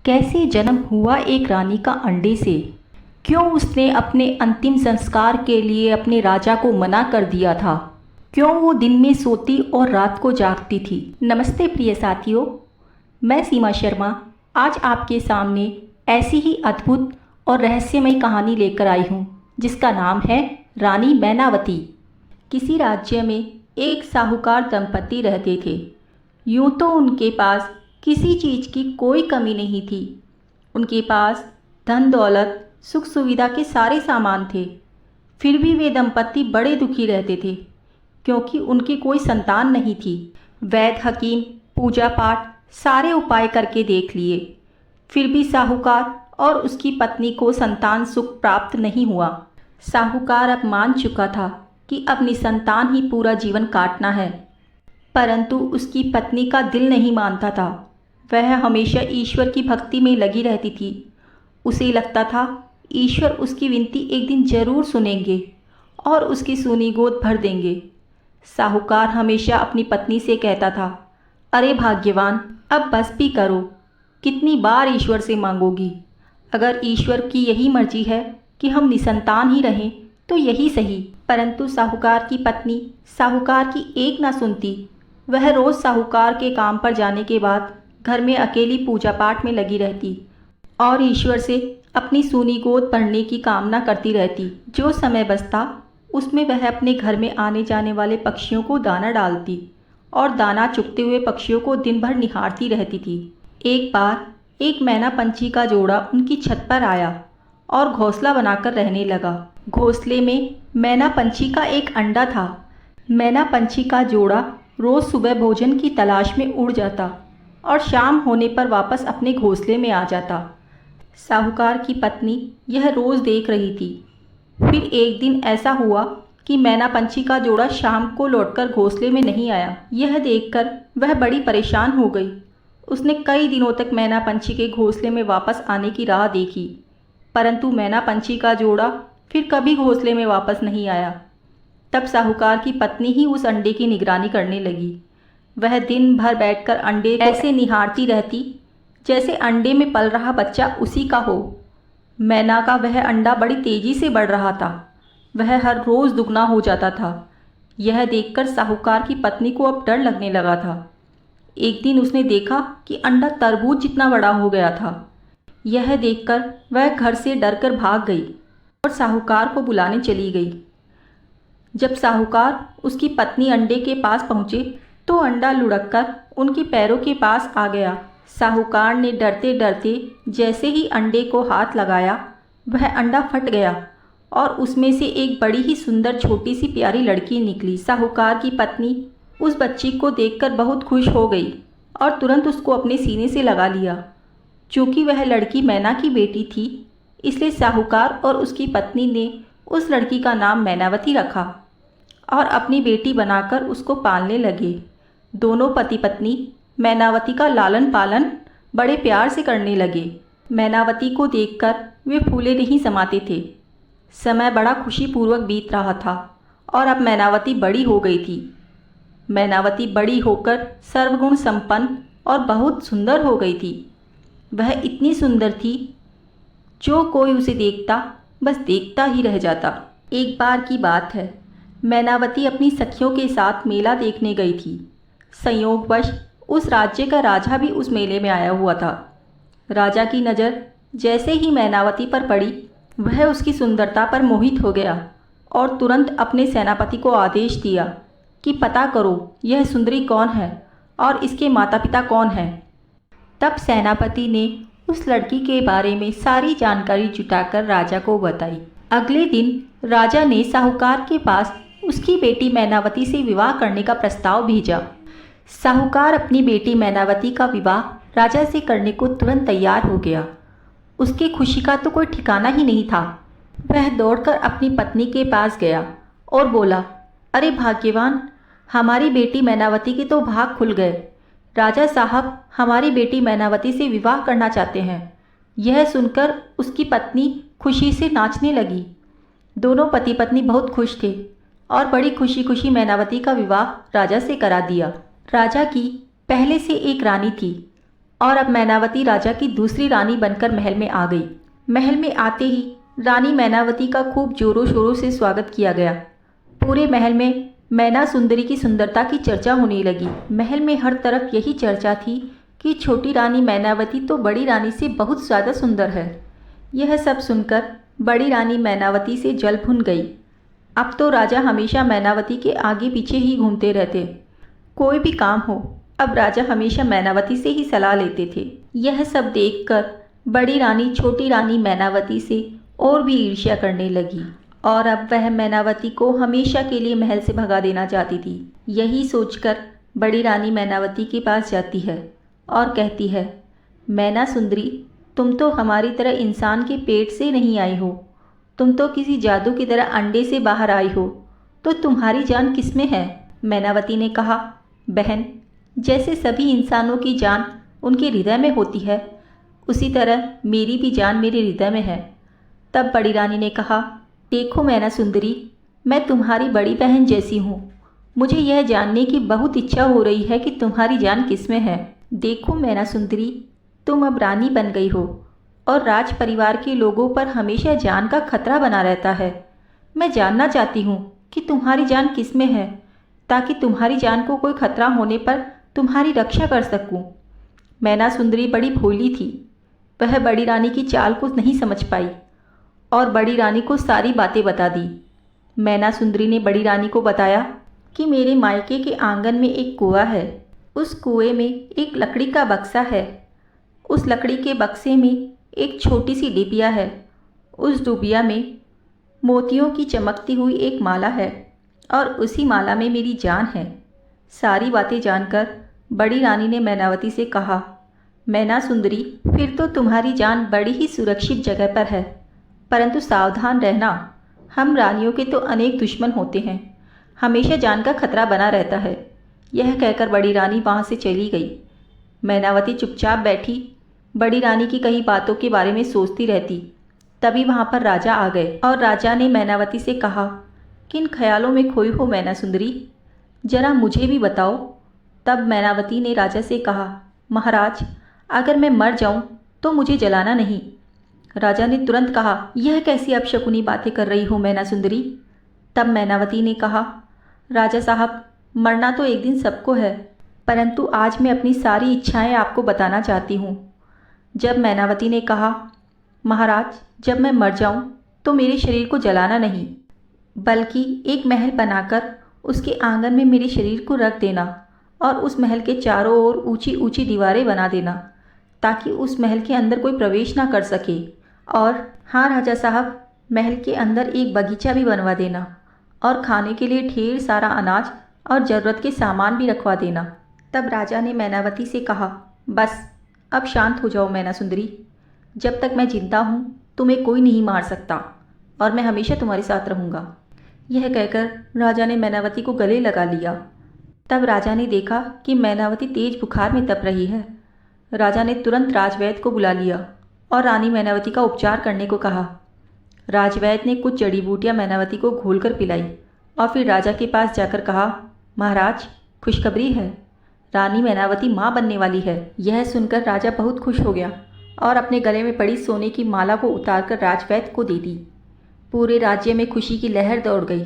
कैसे जन्म हुआ एक रानी का अंडे से? क्यों उसने अपने अंतिम संस्कार के लिए अपने राजा को मना कर दिया था? क्यों वो दिन में सोती और रात को जागती थी? नमस्ते प्रिय साथियों, मैं सीमा शर्मा आज आपके सामने ऐसी ही अद्भुत और रहस्यमयी कहानी लेकर आई हूँ जिसका नाम है रानी मैनावती। किसी राज्य में एक साहूकार दंपति रहते थे। यूं तो उनके पास किसी चीज़ की कोई कमी नहीं थी। उनके पास धन दौलत सुख सुविधा के सारे सामान थे। फिर भी वे दंपति बड़े दुखी रहते थे क्योंकि उनकी कोई संतान नहीं थी। वैद्य हकीम पूजा पाठ सारे उपाय करके देख लिए, फिर भी साहूकार और उसकी पत्नी को संतान सुख प्राप्त नहीं हुआ। साहूकार अब मान चुका था कि अब निसंतान ही पूरा जीवन काटना है, परंतु उसकी पत्नी का दिल नहीं मानता था। वह हमेशा ईश्वर की भक्ति में लगी रहती थी। उसे लगता था ईश्वर उसकी विनती एक दिन जरूर सुनेंगे और उसकी सूनी गोद भर देंगे। साहूकार हमेशा अपनी पत्नी से कहता था, अरे भाग्यवान, अब बस भी करो, कितनी बार ईश्वर से मांगोगी? अगर ईश्वर की यही मर्जी है कि हम निसंतान ही रहें तो यही सही। परंतु साहूकार की पत्नी साहूकार की एक ना सुनती। वह रोज़ साहूकार के काम पर जाने के बाद घर में अकेली पूजा पाठ में लगी रहती और ईश्वर से अपनी सूनी गोद भरने की कामना करती रहती। जो समय बचता उसमें वह अपने घर में आने जाने वाले पक्षियों को दाना डालती और दाना चुगते हुए पक्षियों को दिन भर निहारती रहती थी। एक बार एक मैना पंछी का जोड़ा उनकी छत पर आया और घोंसला बनाकर रहने लगा। घोंसले में मैना पंछी का एक अंडा था। मैना पंछी का जोड़ा रोज़ सुबह भोजन की तलाश में उड़ जाता और शाम होने पर वापस अपने घोंसले में आ जाता। साहूकार की पत्नी यह रोज़ देख रही थी। फिर एक दिन ऐसा हुआ कि मैना पंछी का जोड़ा शाम को लौटकर घोंसले में नहीं आया। यह देखकर वह बड़ी परेशान हो गई। उसने कई दिनों तक मैना पंछी के घोंसले में वापस आने की राह देखी, परंतु मैना पंछी का जोड़ा फिर कभी घोंसले में वापस नहीं आया। तब साहूकार की पत्नी ही उस अंडे की निगरानी करने लगी। वह दिन भर बैठकर अंडे ऐसे निहारती रहती जैसे अंडे में पल रहा बच्चा उसी का हो। मैना का वह अंडा बड़ी तेजी से बढ़ रहा था। वह हर रोज़ दुगना हो जाता था। यह देखकर साहूकार की पत्नी को अब डर लगने लगा था। एक दिन उसने देखा कि अंडा तरबूज जितना बड़ा हो गया था। यह देखकर वह घर से डरकर भाग गई और साहूकार को बुलाने चली गई। जब साहूकार उसकी पत्नी अंडे के पास पहुँचे तो अंडा लुढ़ककर उनके पैरों के पास आ गया। साहूकार ने डरते डरते जैसे ही अंडे को हाथ लगाया, वह अंडा फट गया और उसमें से एक बड़ी ही सुंदर छोटी सी प्यारी लड़की निकली। साहूकार की पत्नी उस बच्ची को देखकर बहुत खुश हो गई और तुरंत उसको अपने सीने से लगा लिया। चूँकि वह लड़की मैना की बेटी थी, इसलिए साहूकार और उसकी पत्नी ने उस लड़की का नाम मैनावती रखा और अपनी बेटी बनाकर उसको पालने लगे। दोनों पति पत्नी मैनावती का लालन पालन बड़े प्यार से करने लगे। मैनावती को देखकर वे फूले नहीं समाते थे। समय बड़ा खुशीपूर्वक बीत रहा था और अब मैनावती बड़ी हो गई थी। मैनावती बड़ी होकर सर्वगुण संपन्न और बहुत सुंदर हो गई थी। वह इतनी सुंदर थी जो कोई उसे देखता बस देखता ही रह जाता। एक बार की बात है, मैनावती अपनी सखियों के साथ मेला देखने गई थी। संयोगवश उस राज्य का राजा भी उस मेले में आया हुआ था। राजा की नज़र जैसे ही मैनावती पर पड़ी, वह उसकी सुंदरता पर मोहित हो गया और तुरंत अपने सेनापति को आदेश दिया कि पता करो यह सुंदरी कौन है और इसके माता पिता कौन हैं। तब सेनापति ने उस लड़की के बारे में सारी जानकारी जुटाकर राजा को बताई। अगले दिन राजा ने साहूकार के पास उसकी बेटी मैनावती से विवाह करने का प्रस्ताव भेजा। साहूकार अपनी बेटी मैनावती का विवाह राजा से करने को तुरंत तैयार हो गया। उसकी खुशी का तो कोई ठिकाना ही नहीं था। वह दौड़कर अपनी पत्नी के पास गया और बोला, अरे भाग्यवान, हमारी बेटी मैनावती के तो भाग खुल गए। राजा साहब हमारी बेटी मैनावती से विवाह करना चाहते हैं। यह सुनकर उसकी पत्नी खुशी से नाचने लगी। दोनों पति पत्नी बहुत खुश थे और बड़ी खुशी खुशी मैनावती का विवाह राजा से करा दिया। राजा की पहले से एक रानी थी। और अब मैनावती राजा की दूसरी रानी बनकर महल में आ गई। महल में आते ही रानी मैनावती का खूब जोरों शोरों से स्वागत किया गया। पूरे महल में मैना सुंदरी की सुंदरता की चर्चा होने लगी। महल में हर तरफ यही चर्चा थी कि छोटी रानी मैनावती तो बड़ी रानी से बहुत ज़्यादा सुंदर है। यह सब सुनकर बड़ी रानी मैनावती से जल भुन गई। अब तो राजा हमेशा मैनावती के आगे पीछे ही घूमते रहते। कोई भी काम हो, अब राजा हमेशा मैनावती से ही सलाह लेते थे। यह सब देखकर बड़ी रानी छोटी रानी मैनावती से और भी ईर्ष्या करने लगी और अब वह मैनावती को हमेशा के लिए महल से भगा देना चाहती थी। यही सोचकर बड़ी रानी मैनावती के पास जाती है और कहती है, मैना सुंदरी, तुम तो हमारी तरह इंसान के पेट से नहीं आई हो, तुम तो किसी जादू की तरह अंडे से बाहर आई हो, तो तुम्हारी जान किसमें है? मैनावती ने कहा, बहन, जैसे सभी इंसानों की जान उनके हृदय में होती है, उसी तरह मेरी भी जान मेरे हृदय में है। तब बड़ी रानी ने कहा, देखो मैना सुंदरी, मैं तुम्हारी बड़ी बहन जैसी हूँ। मुझे यह जानने की बहुत इच्छा हो रही है कि तुम्हारी जान किसमें है। देखो मैना सुंदरी, तुम अब रानी बन गई हो और राज परिवार के लोगों पर हमेशा जान का खतरा बना रहता है। मैं जानना चाहती हूँ कि तुम्हारी जान किसमें है, ताकि तुम्हारी जान को कोई खतरा होने पर तुम्हारी रक्षा कर सकूँ। मैना सुंदरी बड़ी भोली थी। वह बड़ी रानी की चाल को नहीं समझ पाई और बड़ी रानी को सारी बातें बता दी। मैना सुंदरी ने बड़ी रानी को बताया कि मेरे मायके के आंगन में एक कुआं है। उस कुएं में एक लकड़ी का बक्सा है। उस लकड़ी के बक्से में एक छोटी सी डिबिया है। उस डिबिया में मोतियों की चमकती हुई एक माला है और उसी माला में मेरी जान है। सारी बातें जानकर बड़ी रानी ने मैनावती से कहा, मैना सुंदरी, फिर तो तुम्हारी जान बड़ी ही सुरक्षित जगह पर है, परंतु सावधान रहना, हम रानियों के तो अनेक दुश्मन होते हैं, हमेशा जान का खतरा बना रहता है। यह कहकर बड़ी रानी वहाँ से चली गई। मैनावती चुपचाप बैठी बड़ी रानी की कई बातों के बारे में सोचती रहती। तभी वहाँ पर राजा आ गए और राजा ने मैनावती से कहा, किन ख्यालों में खोई हो मैना सुंदरी, जरा मुझे भी बताओ। तब मैनावती ने राजा से कहा, महाराज, अगर मैं मर जाऊं तो मुझे जलाना नहीं। राजा ने तुरंत कहा, यह कैसी अपशकुनी बातें कर रही हो मैना सुंदरी। तब मैनावती ने कहा, राजा साहब, मरना तो एक दिन सबको है, परंतु आज मैं अपनी सारी इच्छाएं आपको बताना चाहती हूँ। जब मैनावती ने कहा, महाराज, जब मैं मर जाऊं तो मेरे शरीर को जलाना नहीं, बल्कि एक महल बनाकर उसके आंगन में मेरे शरीर को रख देना और उस महल के चारों ओर ऊंची ऊंची दीवारें बना देना, ताकि उस महल के अंदर कोई प्रवेश ना कर सके। और हाँ राजा साहब, महल के अंदर एक बगीचा भी बनवा देना और खाने के लिए ढेर सारा अनाज और ज़रूरत के सामान भी रखवा देना। तब राजा ने मैनावती से कहा, बस अब शांत हो जाओ मैना सुंदरी, जब तक मैं जिंदा हूँ तुम्हें कोई नहीं मार सकता और मैं हमेशा तुम्हारे साथ रहूँगा। यह कहकर राजा ने मैनावती को गले लगा लिया। तब राजा ने देखा कि मैनावती तेज बुखार में तप रही है। राजा ने तुरंत राजवैद्य को बुला लिया और रानी मैनावती का उपचार करने को कहा। राजवैद्य ने कुछ जड़ी बूटियाँ मैनावती को घोलकर पिलाई और फिर राजा के पास जाकर कहा, महाराज, खुशखबरी है, रानी मैनावती माँ बनने वाली है। यह सुनकर राजा बहुत खुश हो गया और अपने गले में पड़ी सोने की माला को उतारकर राजवैद्य को दे दी। पूरे राज्य में खुशी की लहर दौड़ गई।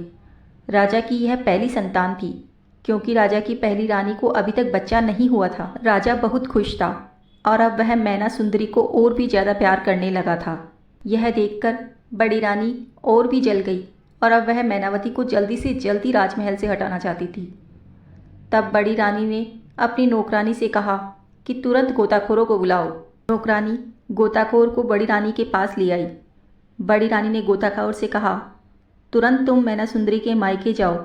राजा की यह पहली संतान थी, क्योंकि राजा की पहली रानी को अभी तक बच्चा नहीं हुआ था। राजा बहुत खुश था और अब वह मैना सुंदरी को और भी ज़्यादा प्यार करने लगा था। यह देखकर बड़ी रानी और भी जल गई और अब वह मैनावती को जल्दी से जल्दी राजमहल से हटाना चाहती थी। तब बड़ी रानी ने अपनी नौकरानी से कहा कि तुरंत गोताखोरों को बुलाओ। नौकरानी गोताखोर को बड़ी रानी के पास ले आई। बड़ी रानी ने गोताखोर से कहा, तुरंत तुम मैना सुंदरी के मायके जाओ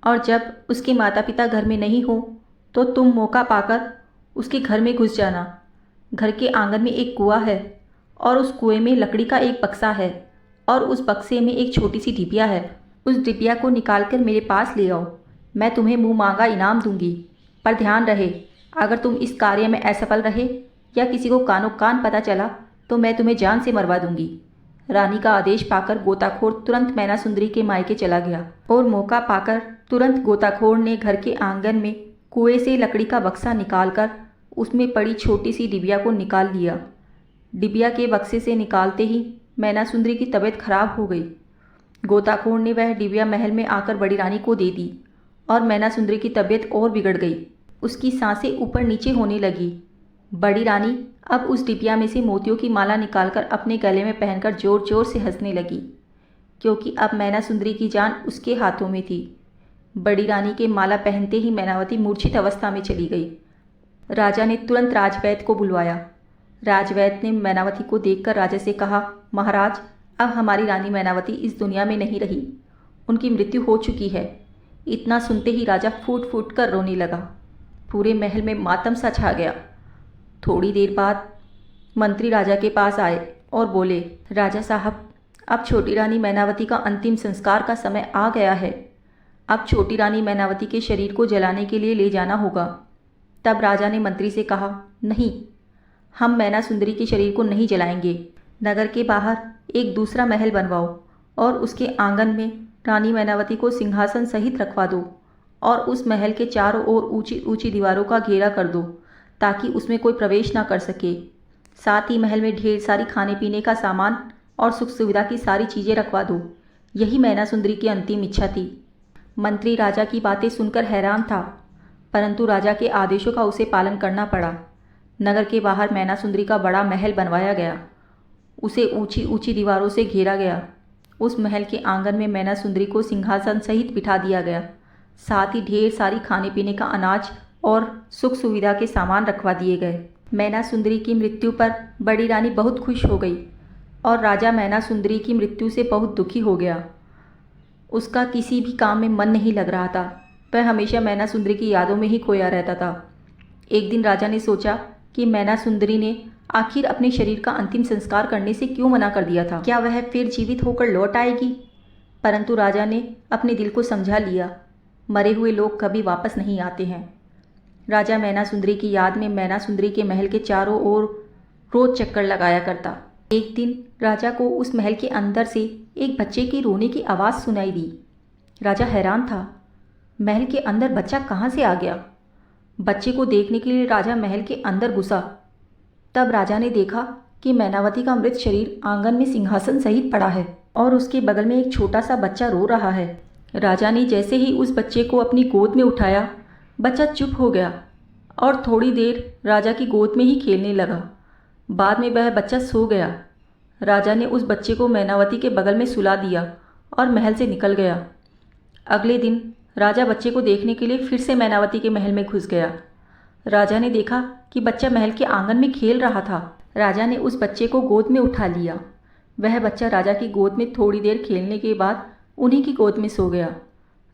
और जब उसके माता पिता घर में नहीं हो तो तुम मौका पाकर उसके घर में घुस जाना। घर के आंगन में एक कुआं है और उस कुएं में लकड़ी का एक बक्सा है और उस बक्से में एक छोटी सी डिबिया है। उस डिबिया को निकालकर मेरे पास ले आओ। मैं तुम्हें मुँह मांगा इनाम दूंगी, पर ध्यान रहे, अगर तुम इस कार्य में असफल रहे या किसी को कानो कान पता चला तो मैं तुम्हें जान से मरवा दूंगी। रानी का आदेश पाकर गोताखोर तुरंत मैना सुंदरी के मायके चला गया और मौका पाकर तुरंत गोताखोर ने घर के आंगन में कुएं से लकड़ी का बक्सा निकालकर उसमें पड़ी छोटी सी डिबिया को निकाल लिया। डिबिया के बक्से से निकालते ही मैना सुंदरी की तबीयत खराब हो गई। गोताखोर ने वह डिबिया महल में आकर बड़ी रानी को दे दी और मैना सुंदरी की तबीयत और बिगड़ गई। उसकी सांसें ऊपर नीचे होने लगी। बड़ी रानी अब उस डिबिया में से मोतियों की माला निकालकर अपने गले में पहनकर जोर जोर से हंसने लगी, क्योंकि अब मैना सुंदरी की जान उसके हाथों में थी। बड़ी रानी के माला पहनते ही मैनावती मूर्छित अवस्था में चली गई। राजा ने तुरंत राजवैद्य को बुलवाया। राजवैद्य ने मैनावती को देखकर राजा से कहा, महाराज, अब हमारी रानी मैनावती इस दुनिया में नहीं रही, उनकी मृत्यु हो चुकी है। इतना सुनते ही राजा फूट फूट कर रोने लगा। पूरे महल में मातम सा छा गया। थोड़ी देर बाद मंत्री राजा के पास आए और बोले, राजा साहब, अब छोटी रानी मैनावती का अंतिम संस्कार का समय आ गया है। अब छोटी रानी मैनावती के शरीर को जलाने के लिए ले जाना होगा। तब राजा ने मंत्री से कहा, नहीं, हम मैना सुंदरी के शरीर को नहीं जलाएंगे। नगर के बाहर एक दूसरा महल बनवाओ और उसके आंगन में रानी मैनावती को सिंहासन सहित रखवा दो और उस महल के चारों ओर ऊंची ऊंची दीवारों का घेरा कर दो ताकि उसमें कोई प्रवेश ना कर सके। साथ ही महल में ढेर सारी खाने पीने का सामान और सुख सुविधा की सारी चीज़ें रखवा दो। यही मैना सुंदरी की अंतिम इच्छा थी। मंत्री राजा की बातें सुनकर हैरान था, परंतु राजा के आदेशों का उसे पालन करना पड़ा। नगर के बाहर मैना सुंदरी का बड़ा महल बनवाया गया। उसे ऊंची ऊंची दीवारों से घेरा गया। उस महल के आंगन में मैना सुंदरी को सिंहासन सहित बिठा दिया गया। साथ ही ढेर सारी खाने पीने का अनाज और सुख सुविधा के सामान रखवा दिए गए। मैना सुंदरी की मृत्यु पर बड़ी रानी बहुत खुश हो गई और राजा मैना सुंदरी की मृत्यु से बहुत दुखी हो गया। उसका किसी भी काम में मन नहीं लग रहा था। वह हमेशा मैना सुंदरी की यादों में ही खोया रहता था। एक दिन राजा ने सोचा कि मैना सुंदरी ने आखिर अपने शरीर का अंतिम संस्कार करने से क्यों मना कर दिया था। क्या वह फिर जीवित होकर लौट आएगी? परंतु राजा ने अपने दिल को समझा लिया, मरे हुए लोग कभी वापस नहीं आते हैं। राजा मैना सुंदरी की याद में मैना सुंदरी के महल के चारों ओर रोज चक्कर लगाया करता। एक दिन राजा को उस महल के अंदर से एक बच्चे की रोने की आवाज़ सुनाई दी। राजा हैरान था, महल के अंदर बच्चा कहाँ से आ गया? बच्चे को देखने के लिए राजा महल के अंदर घुसा। तब राजा ने देखा कि मैनावती का मृत शरीर आंगन में सिंहासन सहित पड़ा है और उसके बगल में एक छोटा सा बच्चा रो रहा है। राजा ने जैसे ही उस बच्चे को अपनी गोद में उठाया, बच्चा चुप हो गया और थोड़ी देर राजा की गोद में ही खेलने लगा। बाद में वह बच्चा सो गया। राजा ने उस बच्चे को मैनावती के बगल में सुला दिया और महल से निकल गया। अगले दिन राजा बच्चे को देखने के लिए फिर से मैनावती के महल में घुस गया। राजा ने देखा कि बच्चा महल के आंगन में खेल रहा था। राजा ने उस बच्चे को गोद में उठा लिया। वह बच्चा राजा की गोद में थोड़ी देर खेलने के बाद उन्हीं की गोद में सो गया।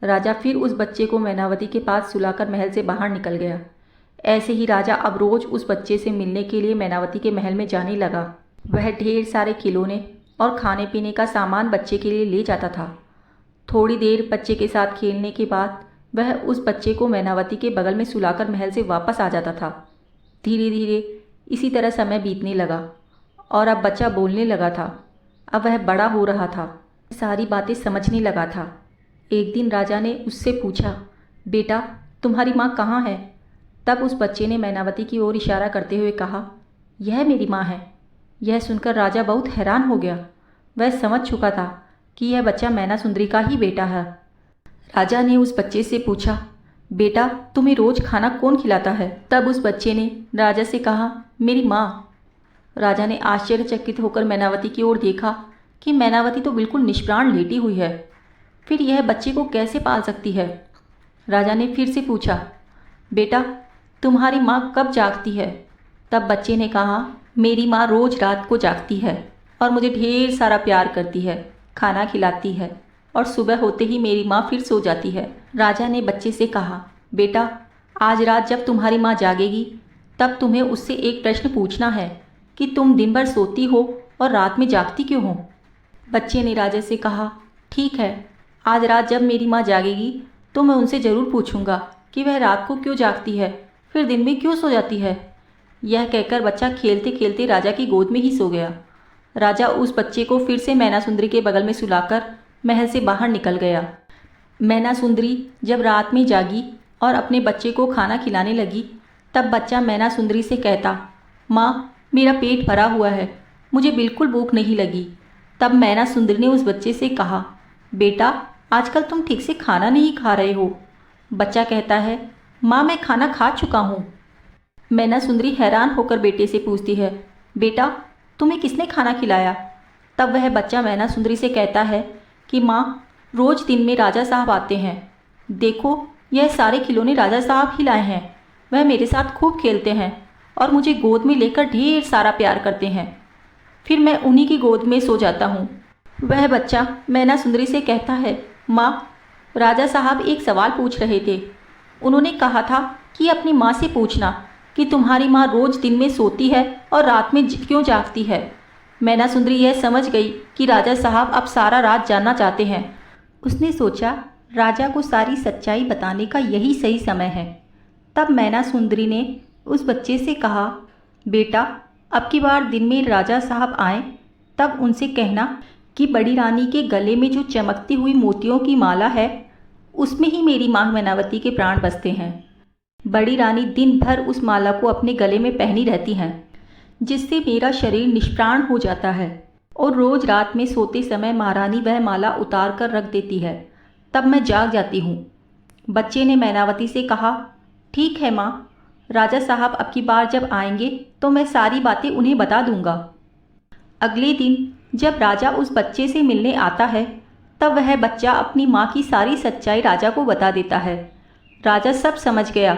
राजा फिर उस बच्चे को मैनावती के पास सुलाकर महल से बाहर निकल गया। ऐसे ही राजा अब रोज उस बच्चे से मिलने के लिए मैनावती के महल में जाने लगा। वह ढेर सारे खिलौने और खाने पीने का सामान बच्चे के लिए ले जाता था। थोड़ी देर बच्चे के साथ खेलने के बाद वह उस बच्चे को मैनावती के बगल में सुलाकर महल से वापस आ जाता था। धीरे धीरे इसी तरह समय बीतने लगा और अब बच्चा बोलने लगा था। अब वह बड़ा हो रहा था, सारी बातें समझने लगा था। एक दिन राजा ने उससे पूछा, बेटा, तुम्हारी माँ कहाँ है? तब उस बच्चे ने मैनावती की ओर इशारा करते हुए कहा, यह मेरी माँ है। यह सुनकर राजा बहुत हैरान हो गया। वह समझ चुका था कि यह बच्चा मैना सुंदरी का ही बेटा है। राजा ने उस बच्चे से पूछा, बेटा, तुम्हें रोज खाना कौन खिलाता है? तब उस बच्चे ने राजा से कहा, मेरी माँ। राजा ने आश्चर्यचकित होकर मैनावती की ओर देखा कि मैनावती तो बिल्कुल निष्प्राण लेटी हुई है। फिर यह बच्चे को कैसे पाल सकती है? राजा ने फिर से पूछा, बेटा, तुम्हारी माँ कब जागती है? तब बच्चे ने कहा, मेरी माँ रोज रात को जागती है और मुझे ढेर सारा प्यार करती है, खाना खिलाती है और सुबह होते ही मेरी माँ फिर सो जाती है। राजा ने बच्चे से कहा, बेटा, आज रात जब तुम्हारी माँ जागेगी तब तुम्हें उससे एक प्रश्न पूछना है कि तुम दिन भर सोती हो और रात में जागती क्यों हो? बच्चे ने राजा से कहा, ठीक है, आज रात जब मेरी माँ जागेगी तो मैं उनसे ज़रूर पूछूंगा कि वह रात को क्यों जागती है, फिर दिन में क्यों सो जाती है। यह कहकर बच्चा खेलते खेलते राजा की गोद में ही सो गया। राजा उस बच्चे को फिर से मैना सुंदरी के बगल में सुलाकर महल से बाहर निकल गया। मैना सुंदरी जब रात में जागी और अपने बच्चे को खाना खिलाने लगी तब बच्चा मैना सुंदरी से कहता, माँ मेरा पेट भरा हुआ है, मुझे बिल्कुल भूख नहीं लगी। तब मैना सुंदरी ने उस बच्चे से कहा, बेटा आजकल तुम ठीक से खाना नहीं खा रहे हो। बच्चा कहता है, माँ मैं खाना खा चुका हूँ। मैना सुंदरी हैरान होकर बेटे से पूछती है, बेटा तुम्हें किसने खाना खिलाया? तब वह बच्चा मैना सुंदरी से कहता है कि माँ रोज़ दिन में राजा साहब आते हैं, देखो यह सारे खिलौने राजा साहब ही लाए हैं। वह मेरे साथ खूब खेलते हैं और मुझे गोद में लेकर ढेर सारा प्यार करते हैं, फिर मैं उन्हीं की गोद में सो जाता हूँ। वह बच्चा मैना सुंदरी से कहता है, माँ राजा साहब एक सवाल पूछ रहे थे। उन्होंने कहा था कि अपनी माँ से पूछना कि तुम्हारी माँ रोज़ दिन में सोती है और रात में क्यों जागती है। मैना सुंदरी यह समझ गई कि राजा साहब अब सारा राज जानना चाहते हैं। उसने सोचा राजा को सारी सच्चाई बताने का यही सही समय है। तब मैना सुंदरी ने उस बच्चे से कहा, बेटा अब की बार दिन में राजा साहब आए तब उनसे कहना कि बड़ी रानी के गले में जो चमकती हुई मोतियों की माला है उसमें ही मेरी माँ मैनावती के प्राण बसते हैं। बड़ी रानी दिन भर उस माला को अपने गले में पहनी रहती हैं, जिससे मेरा शरीर निष्प्राण हो जाता है और रोज़ रात में सोते समय महारानी वह माला उतार कर रख देती है, तब मैं जाग जाती हूँ। बच्चे ने मैनावती से कहा, ठीक है माँ, राजा साहब अब की बार जब आएंगे तो मैं सारी बातें उन्हें बता दूंगा। अगले दिन जब राजा उस बच्चे से मिलने आता है तब वह बच्चा अपनी माँ की सारी सच्चाई राजा को बता देता है। राजा सब समझ गया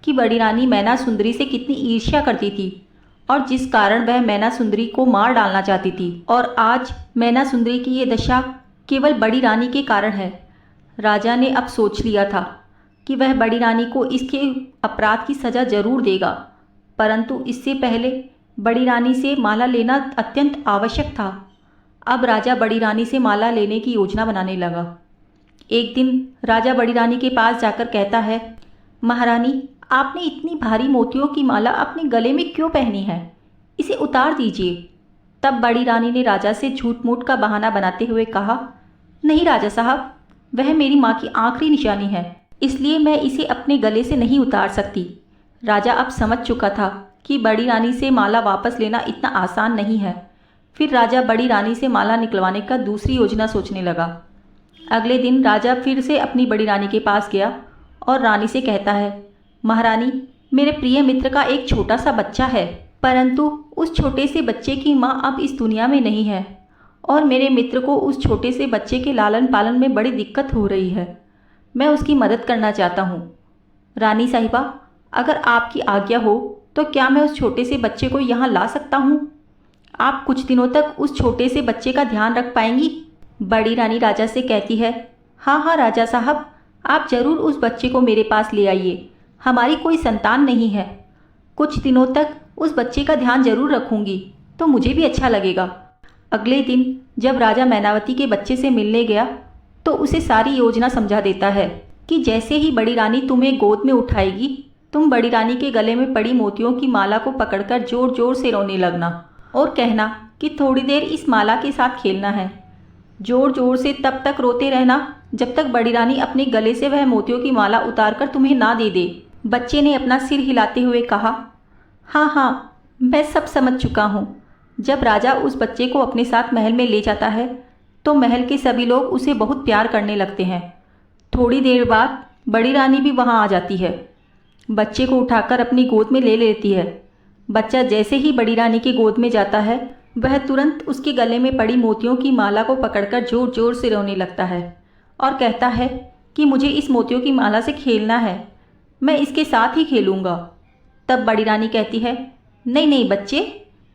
कि बड़ी रानी मैना सुंदरी से कितनी ईर्ष्या करती थी और जिस कारण वह मैना सुंदरी को मार डालना चाहती थी, और आज मैना सुंदरी की ये दशा केवल बड़ी रानी के कारण है। राजा ने अब सोच लिया था कि वह बड़ी रानी को इसके अपराध की सज़ा जरूर देगा, परंतु इससे पहले बड़ी रानी से माला लेना अत्यंत आवश्यक था। अब राजा बड़ी रानी से माला लेने की योजना बनाने लगा। एक दिन राजा बड़ी रानी के पास जाकर कहता है, महारानी आपने इतनी भारी मोतियों की माला अपने गले में क्यों पहनी है? इसे उतार दीजिए। तब बड़ी रानी ने राजा से झूठ मूठ का बहाना बनाते हुए कहा, नहीं राजा साहब, वह मेरी माँ की आखिरी निशानी है, इसलिए मैं इसे अपने गले से नहीं उतार सकती। राजा अब समझ चुका था कि बड़ी रानी से माला वापस लेना इतना आसान नहीं है। फिर राजा बड़ी रानी से माला निकलवाने का दूसरी योजना सोचने लगा। अगले दिन राजा फिर से अपनी बड़ी रानी के पास गया और रानी से कहता है, महारानी मेरे प्रिय मित्र का एक छोटा सा बच्चा है, परंतु उस छोटे से बच्चे की माँ अब इस दुनिया में नहीं है और मेरे मित्र को उस छोटे से बच्चे के लालन पालन में बड़ी दिक्कत हो रही है। मैं उसकी मदद करना चाहता हूँ। रानी साहिबा, अगर आपकी आज्ञा हो तो क्या मैं उस छोटे से बच्चे को यहाँ ला सकता हूँ? आप कुछ दिनों तक उस छोटे से बच्चे का ध्यान रख पाएंगी? बड़ी रानी राजा से कहती है, हाँ हाँ राजा साहब, आप ज़रूर उस बच्चे को मेरे पास ले आइए। हमारी कोई संतान नहीं है, कुछ दिनों तक उस बच्चे का ध्यान जरूर रखूंगी तो मुझे भी अच्छा लगेगा। अगले दिन जब राजा मैनावती के बच्चे से मिलने गया तो उसे सारी योजना समझा देता है कि जैसे ही बड़ी रानी तुम्हें गोद में उठाएगी, तुम बड़ी रानी के गले में पड़ी मोतियों की माला को पकड़कर जोर जोर से रोने लगना और कहना कि थोड़ी देर इस माला के साथ खेलना है। जोर जोर से तब तक रोते रहना जब तक बड़ी रानी अपने गले से वह मोतियों की माला उतारकर तुम्हें ना दे दे। बच्चे ने अपना सिर हिलाते हुए कहा, हाँ हाँ, मैं सब समझ चुका हूँ। जब राजा उस बच्चे को अपने साथ महल में ले जाता है तो महल के सभी लोग उसे बहुत प्यार करने लगते हैं। थोड़ी देर बाद बड़ी रानी भी वहाँ आ जाती है, बच्चे को उठाकर अपनी गोद में ले लेती है। बच्चा जैसे ही बड़ी रानी की गोद में जाता है वह तुरंत उसके गले में पड़ी मोतियों की माला को पकड़कर जोर जोर से रोने लगता है और कहता है कि मुझे इस मोतियों की माला से खेलना है, मैं इसके साथ ही खेलूँगा। तब बड़ी रानी कहती है, नहीं नहीं बच्चे,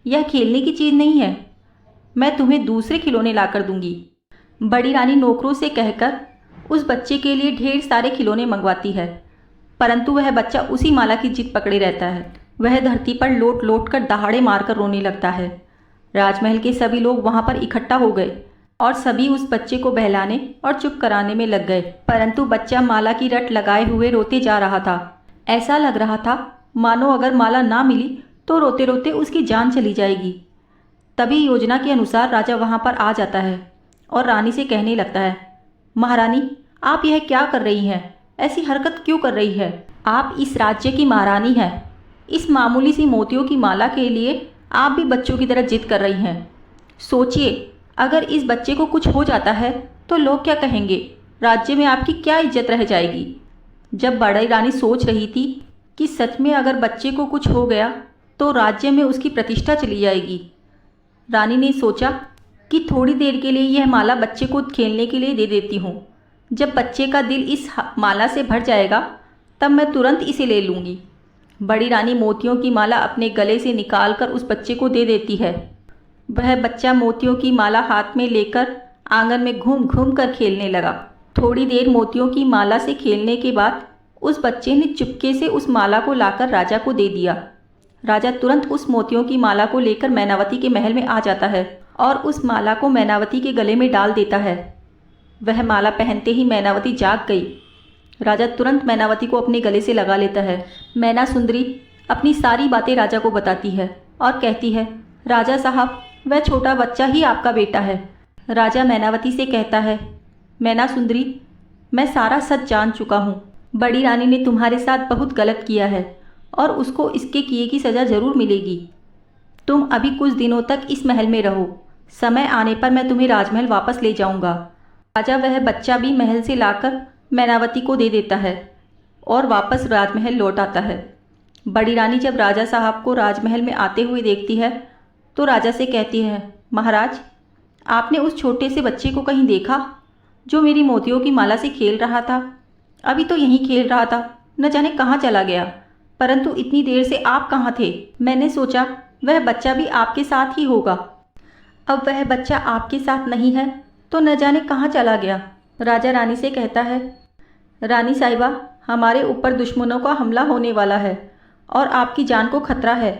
यह खेलने की चीज़ नहीं है, मैं तुम्हें दूसरे खिलौने लाकर दूंगी। बड़ी रानी नौकरों से कहकर उस बच्चे के लिए ढेर सारे खिलौने मंगवाती है, परंतु वह बच्चा उसी माला की जिद पकड़े रहता है। वह धरती पर लोट लोट कर दहाड़े मारकर रोने लगता है। राजमहल के सभी लोग वहाँ पर इकट्ठा हो गए और सभी उस बच्चे को बहलाने और चुप कराने में लग गए, परंतु बच्चा माला की रट लगाए हुए रोते जा रहा था। ऐसा लग रहा था मानो अगर माला ना मिली तो रोते रोते उसकी जान चली जाएगी। तभी योजना के अनुसार राजा वहाँ पर आ जाता है और रानी से कहने लगता है, महारानी आप यह क्या कर रही हैं? ऐसी हरकत क्यों कर रही है? आप इस राज्य की महारानी हैं इस मामूली सी मोतियों की माला के लिए आप भी बच्चों की तरह जिद कर रही हैं। सोचिए, अगर इस बच्चे को कुछ हो जाता है तो लोग क्या कहेंगे? राज्य में आपकी क्या इज्जत रह जाएगी? जब बड़ी रानी सोच रही थी कि सच में अगर बच्चे को कुछ हो गया तो राज्य में उसकी प्रतिष्ठा चली जाएगी, रानी ने सोचा कि थोड़ी देर के लिए यह माला बच्चे को खेलने के लिए दे देती हूँ। जब बच्चे का दिल इस माला से भर जाएगा तब मैं तुरंत इसे ले लूँगी। बड़ी रानी मोतियों की माला अपने गले से निकालकर उस बच्चे को दे देती है। वह बच्चा मोतियों की माला हाथ में लेकर आंगन में घूम घूम कर खेलने लगा। थोड़ी देर मोतियों की माला से खेलने के बाद उस बच्चे ने चुपके से उस माला को लाकर राजा को दे दिया। राजा तुरंत उस मोतियों की माला को लेकर मैनावती के महल में आ जाता है और उस माला को मैनावती के गले में डाल देता है। वह माला पहनते ही मैनावती जाग गई। राजा तुरंत मैनावती को अपने गले से लगा लेता है। मैना सुंदरी अपनी सारी बातें राजा को बताती है और कहती है, राजा साहब, वह छोटा बच्चा ही आपका बेटा है। राजा मैनावती से कहता है, मैना सुंदरी, मैं सारा सच जान चुका हूँ। बड़ी रानी ने तुम्हारे साथ बहुत गलत किया है और उसको इसके किए की सज़ा ज़रूर मिलेगी। तुम अभी कुछ दिनों तक इस महल में रहो, समय आने पर मैं तुम्हें राजमहल वापस ले जाऊंगा। राजा वह बच्चा भी महल से लाकर मैनावती को दे देता है और वापस राजमहल लौट आता है। बड़ी रानी जब राजा साहब को राजमहल में आते हुए देखती है तो राजा से कहती है, महाराज, आपने उस छोटे से बच्चे को कहीं देखा जो मेरी मोतियों की माला से खेल रहा था? अभी तो यहीं खेल रहा था, न जाने कहाँ चला गया। परंतु इतनी देर से आप कहाँ थे? मैंने सोचा वह बच्चा भी आपके साथ ही होगा। अब वह बच्चा आपके साथ नहीं है तो न जाने कहाँ चला गया। राजा रानी से कहता है, रानी साहिबा, हमारे ऊपर दुश्मनों का हमला होने वाला है और आपकी जान को खतरा है।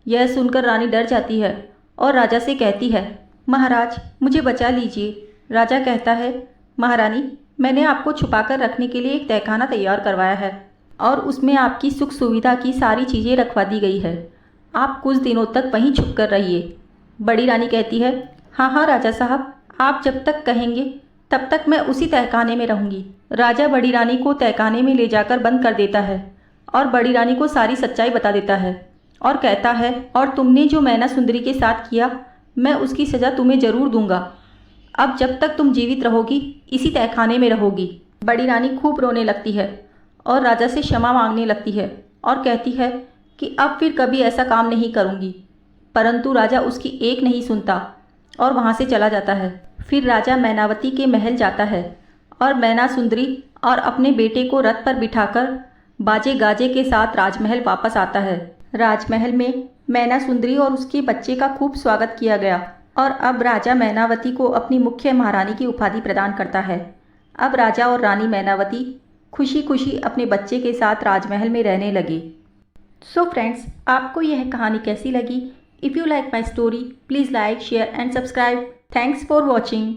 यह सुनकर रानी डर जाती है और राजा से कहती है, महाराज, मुझे बचा लीजिए। राजा कहता है, महारानी, मैंने आपको छुपाकर रखने के लिए एक तहखाना तैयार करवाया है और उसमें आपकी सुख सुविधा की सारी चीज़ें रखवा दी गई है। आप कुछ दिनों तक वहीं छुप कर रहिए। बड़ी रानी कहती है, हाँ हाँ राजा साहब, आप जब तक कहेंगे तब तक मैं उसी तहखाने में रहूँगी। राजा बड़ी रानी को तहखाने में ले जाकर बंद कर देता है और बड़ी रानी को सारी सच्चाई बता देता है और कहता है, और तुमने जो मैना सुंदरी के साथ किया, मैं उसकी सज़ा तुम्हें ज़रूर दूंगा। अब जब तक तुम जीवित रहोगी इसी तहखाने में रहोगी। बड़ी रानी खूब रोने लगती है और राजा से क्षमा मांगने लगती है और कहती है कि अब फिर कभी ऐसा काम नहीं करूँगी। परंतु राजा उसकी एक नहीं सुनता और वहाँ से चला जाता है। फिर राजा मैनावती के महल जाता है और मैना सुंदरी और अपने बेटे को रथ पर बिठाकर बाजे गाजे के साथ राजमहल वापस आता है। राजमहल में मैना सुंदरी और उसके बच्चे का खूब स्वागत किया गया और अब राजा मैनावती को अपनी मुख्य महारानी की उपाधि प्रदान करता है। अब राजा और रानी मैनावती खुशी खुशी अपने बच्चे के साथ राजमहल में रहने लगे। सो फ्रेंड्स, आपको यह कहानी कैसी लगी? If you like my story, please like, share and subscribe. Thanks for watching.